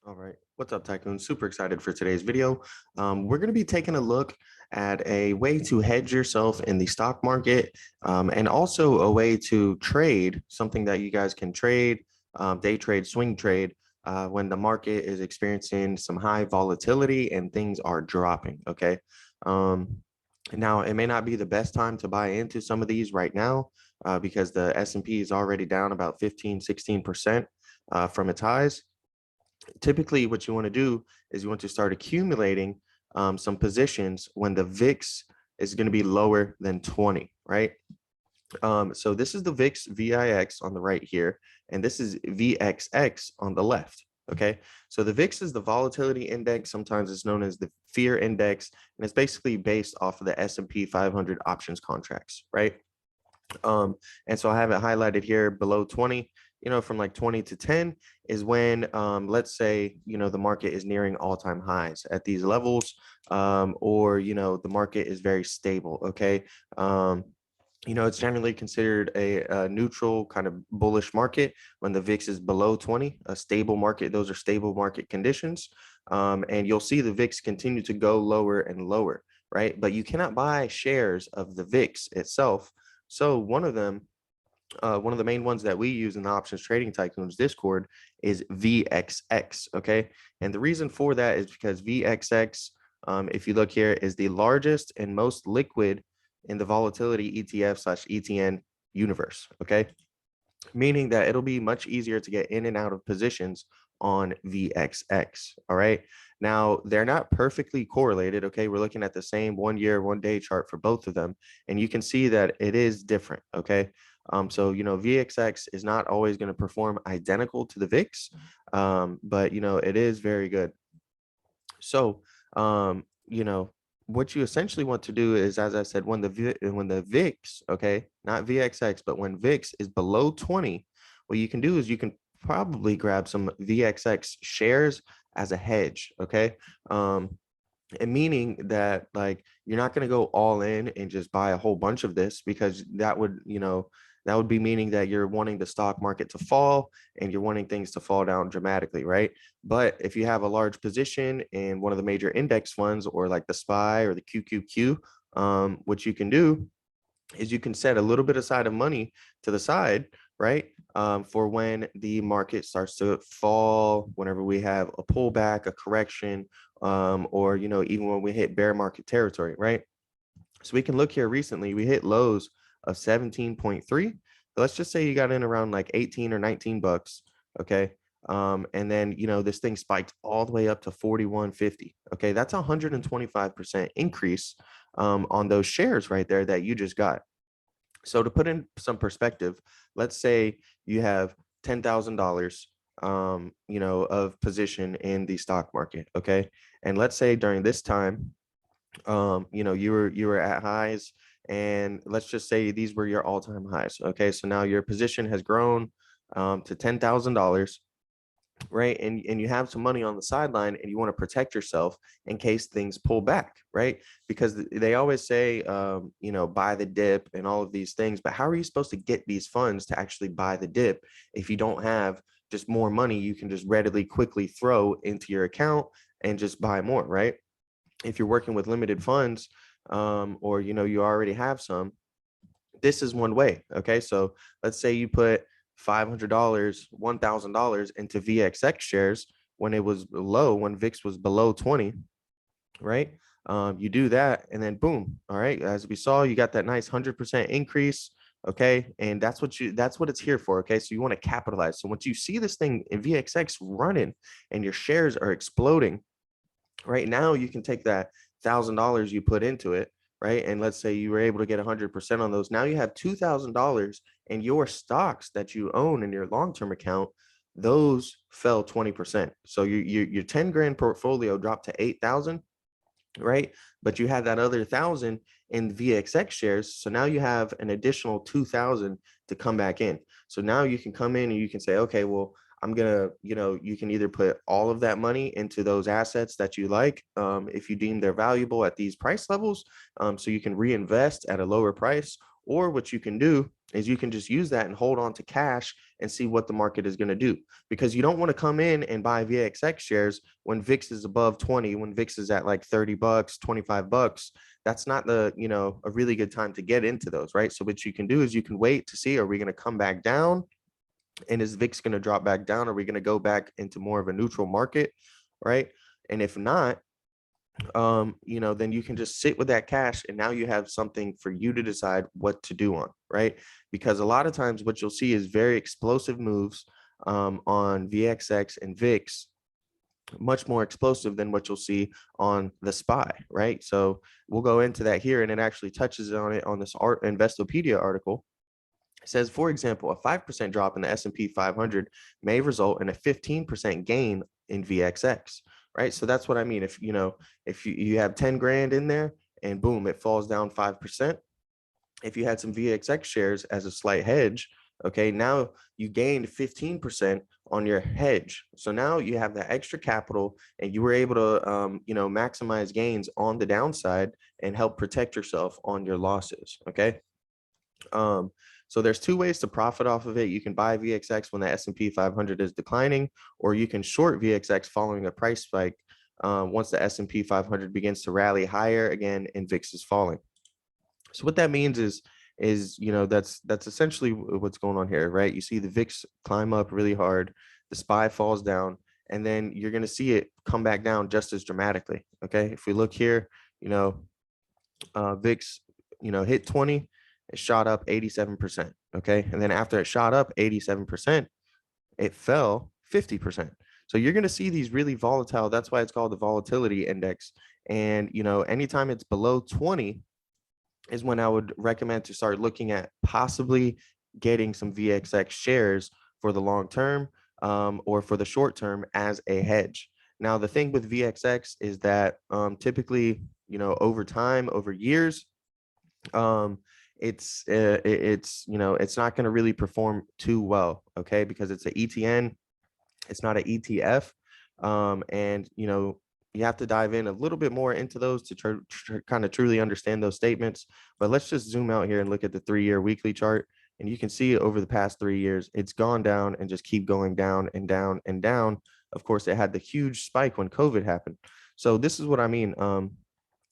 All right. What's up, Tycoon? Super excited for today's video. We're going to be taking a look at a way to hedge yourself in the stock market, and also a way to trade something that you guys can trade, day trade, swing trade, when the market is experiencing some high volatility and things are dropping. Okay. Um, Now, it may not be the best time to buy into some of these right now, because the S&P is already down about 15–16% from its highs. Typically what you want to do is you want to start accumulating some positions when the VIX is going to be lower than 20, right? So this is the VIX on the right here, and this is VXX on the left. Okay, so the VIX is the volatility index. Sometimes it's known as the fear index, and it's basically based off of the S&P 500 options contracts, right? And so I have it highlighted here below 20, from like 20 to 10 is when, let's say, the market is nearing all-time highs at these levels, or, the market is very stable. Okay. It's generally considered a neutral kind of bullish market when the VIX is below 20, a stable market. Those are stable market conditions. And you'll see the VIX continue to go lower and lower, right? But you cannot buy shares of the VIX itself. So one of the main ones that we use in the Options Trading Tycoons Discord is VXX. Okay, and the reason for that is because VXX, if you look here, is the largest and most liquid in the volatility ETF/ETN universe. Okay, meaning that it'll be much easier to get in and out of positions on VXX. All right. Now, they're not perfectly correlated. Okay. We're looking at the same 1 year, 1 day chart for both of them. And you can see that it is different. Okay. So, VXX is not always going to perform identical to the VIX, but, it is very good. So, what you essentially want to do is, as I said, when the VIX, okay, not VXX, but when VIX is below 20, what you can do is you can probably grab some VXX shares as a hedge. Okay. And meaning that, like, you're not going to go all in and just buy a whole bunch of this, because that would be meaning that you're wanting the stock market to fall and you're wanting things to fall down dramatically, right? But if you have a large position in one of the major index funds, or like the SPY or the QQQ, what you can do is you can set a little bit aside of money to the side, right? For when the market starts to fall, whenever we have a pullback, a correction, or, even when we hit bear market territory, right? So we can look here. Recently, we hit lows of 17.3. Let's just say you got in around like 18 or 19 bucks. Okay. And then, this thing spiked all the way up to 41.50. Okay. That's a 125% increase on those shares right there that you just got. So to put in some perspective, let's say you have $10,000, of position in the stock market. Okay. And let's say during this time, you were at highs, and let's just say these were your all-time highs. Okay, so now your position has grown to $10,000, right? And you have some money on the sideline, and you want to protect yourself in case things pull back, right? Because they always say, buy the dip and all of these things, but how are you supposed to get these funds to actually buy the dip if you don't have just more money you can just readily quickly throw into your account and just buy more, right? If you're working with limited funds, or you already have some, this is one way. Okay, so let's say you put $500, $1,000 into VXX shares when it was low, when VIX was below 20, right? You do that, and then boom. All right, as we saw, you got that nice 100% increase. Okay, and that's what it's here for. Okay, so you want to capitalize. So once you see this thing in VXX running and your shares are exploding, right now you can take that $1,000 you put into it, right? And let's say you were able to get 100% on those. Now you have $2,000, and your stocks that you own in your long-term account, those fell 20%. So your 10 grand portfolio dropped to 8,000, right? But you had that other 1,000 in VXX shares. So now you have an additional 2,000 to come back in. So now you can come in and you can say, okay, well, I'm gonna, you can either put all of that money into those assets that you like, if you deem they're valuable at these price levels, so you can reinvest at a lower price, Or what you can do is you can just use that and hold on to cash and see what the market is going to do, because you don't want to come in and buy VXX shares when VIX is above 20, when VIX is at like $30, $25. That's not the, a really good time to get into those, right? So what you can do is you can wait to see, are we going to come back down? And is VIX going to drop back down? Are we going to go back into more of a neutral market, right? And if not, then you can just sit with that cash, and now you have something for you to decide what to do on, right? Because a lot of times what you'll see is very explosive moves on VXX and VIX, much more explosive than what you'll see on the SPY, right? So we'll go into that here, and it actually touches on it on this Investopedia article. It says, for example, a 5% drop in the S&P 500 may result in a 15% gain in VXX, right? So that's what I mean. If you have 10 grand in there and boom, it falls down 5%. If you had some VXX shares as a slight hedge, okay, now you gained 15% on your hedge. So now you have that extra capital, and you were able to, maximize gains on the downside and help protect yourself on your losses. Okay. So there's two ways to profit off of it. You can buy VXX when the S&P 500 is declining, or you can short VXX following a price spike once the S&P 500 begins to rally higher again and VIX is falling. So what that means is that's essentially what's going on here, right? You see the VIX climb up really hard, the SPY falls down, and then you're going to see it come back down just as dramatically. Okay, if we look here, VIX, hit 20. It shot up 87%. Okay. And then after it shot up 87%, it fell 50%. So you're going to see these really volatile. That's why it's called the volatility index. And, anytime it's below 20 is when I would recommend to start looking at possibly getting some VXX shares for the long term or for the short term as a hedge. Now, the thing with VXX is that typically, over time, over years, it's not going to really perform too well, okay, because it's an ETN, it's not an ETF, and you have to dive in a little bit more into those to kind of truly understand those statements. But let's just zoom out here and look at the 3-year weekly chart, and you can see over the past 3 years it's gone down and just keep going down and down and down. Of course, it had the huge spike when COVID happened. So this is what I mean.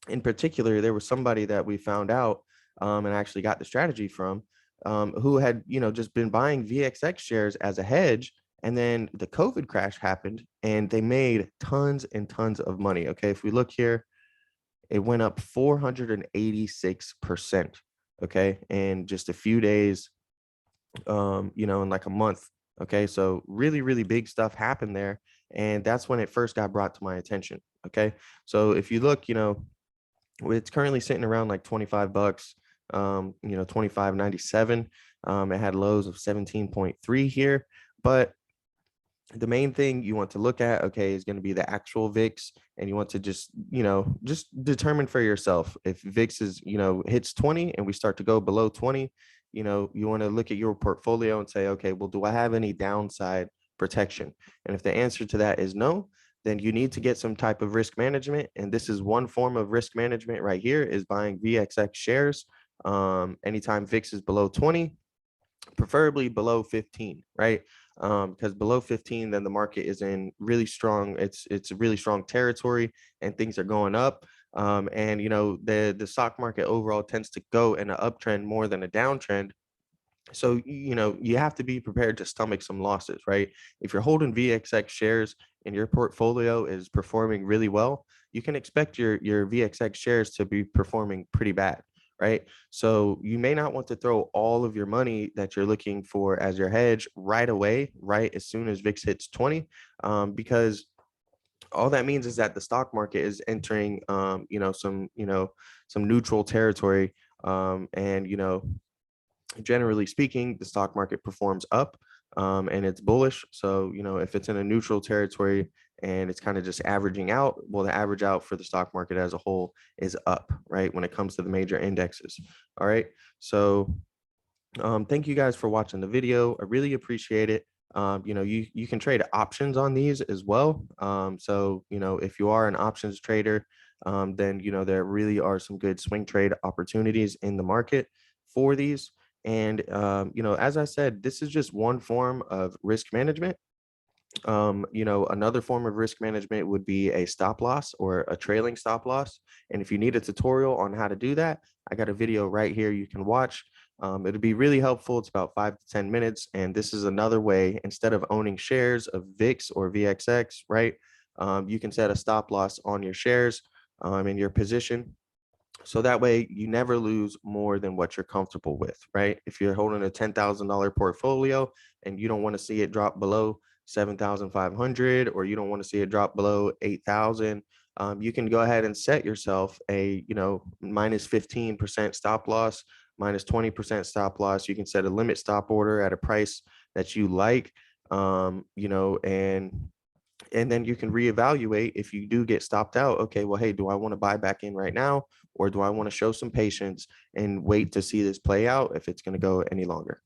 In particular, there was somebody that we found out and actually got the strategy from, who had, just been buying VXX shares as a hedge. And then the COVID crash happened and they made tons and tons of money. Okay. If we look here, it went up 486%. Okay. In just a few days, in like a month. Okay. So really, really big stuff happened there. And that's when it first got brought to my attention. Okay. So if you look, it's currently sitting around like $25, 25.97. It had lows of 17.3 here, but the main thing you want to look at, okay, is going to be the actual VIX, and you want to just determine for yourself if VIX is, hits 20 and we start to go below 20, you want to look at your portfolio and say, okay, well, do I have any downside protection? And if the answer to that is no, then you need to get some type of risk management. And this is one form of risk management right here, is buying VXX shares. Anytime VIX is below 20, preferably below 15, right? Because below 15, then the market is in really strong, it's a really strong territory and things are going up. And the stock market overall tends to go in an uptrend more than a downtrend. So, you have to be prepared to stomach some losses, right? If you're holding VXX shares and your portfolio is performing really well, you can expect your VXX shares to be performing pretty bad, right? So you may not want to throw all of your money that you're looking for as your hedge right away, right as soon as VIX hits 20, because all that means is that the stock market is entering, some neutral territory, and generally speaking, the stock market performs up, and it's bullish. So, if it's in a neutral territory and it's kind of just averaging out, well, the average out for the stock market as a whole is up, right? When it comes to the major indexes. All right. So, thank you guys for watching the video. I really appreciate it. You can trade options on these as well. So, if you are an options trader, then, there really are some good swing trade opportunities in the market for these. And, as I said, this is just one form of risk management. Another form of risk management would be a stop loss or a trailing stop loss. And if you need a tutorial on how to do that, I got a video right here you can watch. It'll be really helpful. It's about 5 to 10 minutes. And this is another way, instead of owning shares of VIX or VXX, right? You can set a stop loss on your shares in your position. So that way you never lose more than what you're comfortable with, right? If you're holding a $10,000 portfolio and you don't want to see it drop below 7,500, or you don't want to see it drop below 8,000, you can go ahead and set yourself a, minus 15% stop loss, minus 20% stop loss. You can set a limit stop order at a price that you like, and then you can reevaluate if you do get stopped out. Okay, well, hey, do I want to buy back in right now, or do I want to show some patience and wait to see this play out if it's going to go any longer?